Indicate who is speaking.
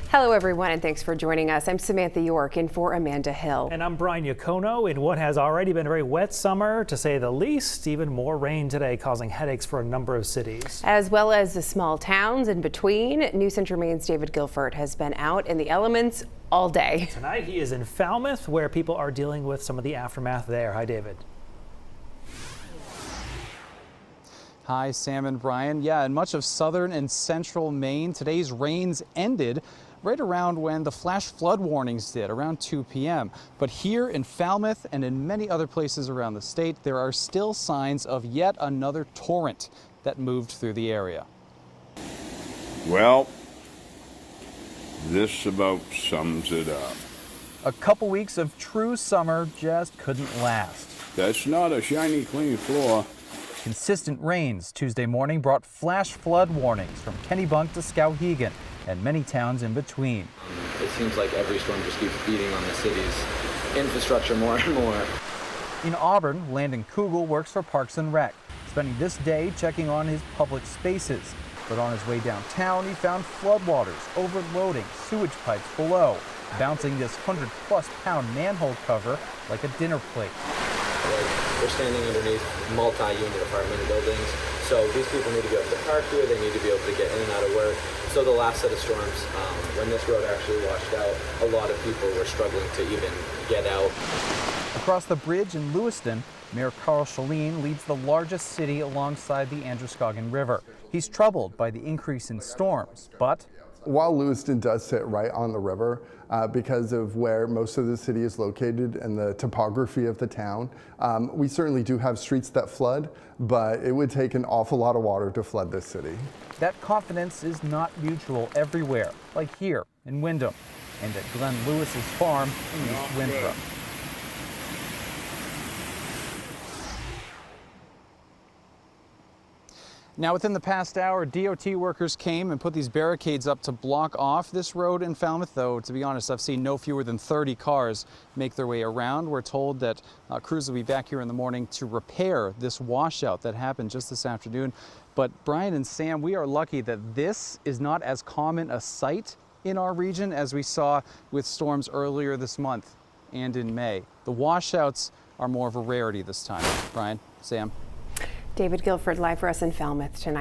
Speaker 1: Hello, everyone, and thanks for joining us. I'm Samantha York in for Amanda Hill.
Speaker 2: And I'm Brian Yacono. In what has already been a very wet summer, to say the least, even more rain today causing headaches for a number of cities.
Speaker 1: As well as the small towns in between. News Center Maine's David Guilford has been out in the elements all day.
Speaker 2: Tonight he is in Falmouth, where people are dealing with some of the aftermath there. Hi, David.
Speaker 3: Hi, Sam and Brian. Yeah, in much of southern and central Maine, today's rains ended right around when the flash flood warnings did, around 2 p.m. But here in Falmouth and in many other places around the state, there are still signs of yet another torrent that moved through the area.
Speaker 4: Well, this about sums it up.
Speaker 3: A couple weeks of true summer just couldn't last.
Speaker 4: That's not a shiny, clean floor.
Speaker 3: Consistent rains Tuesday morning brought flash flood warnings from Kennebunk to Skowhegan and many towns in between.
Speaker 5: It seems like every storm just keeps beating on the city's infrastructure more and more.
Speaker 3: In Auburn, Landon Kugel works for Parks and Rec, spending this day checking on his public spaces. But on his way downtown, he found floodwaters overloading sewage pipes below, bouncing this 100-plus pound manhole cover like a dinner plate.
Speaker 5: We're standing underneath multi-unit apartment buildings, so these people need to be able to park here, they need to be able to get in and out of work. So the last set of storms, when this road actually washed out, a lot of people were struggling to even get out.
Speaker 3: Across the bridge in Lewiston, Mayor Carl Shaleen leads the largest city alongside the Androscoggin River. He's troubled by the increase in storms, but
Speaker 6: while Lewiston does sit right on the river, because of where most of the city is located and the topography of the town, we certainly do have streets that flood, but it would take an awful lot of water to flood this city.
Speaker 3: That confidence is not mutual everywhere, like here in Windham and at Glenn Lewis's farm in East Winthrop. Now, within the past hour, DOT workers came and put these barricades up to block off this road in Falmouth, though, to be honest, I've seen no fewer than 30 cars make their way around. We're told that crews will be back here in the morning to repair this washout that happened just this afternoon. But Brian and Sam, we are lucky that this is not as common a sight in our region as we saw with storms earlier this month and in May. The washouts are more of a rarity this time. Brian, Sam.
Speaker 1: David Guilford live for us in Falmouth tonight.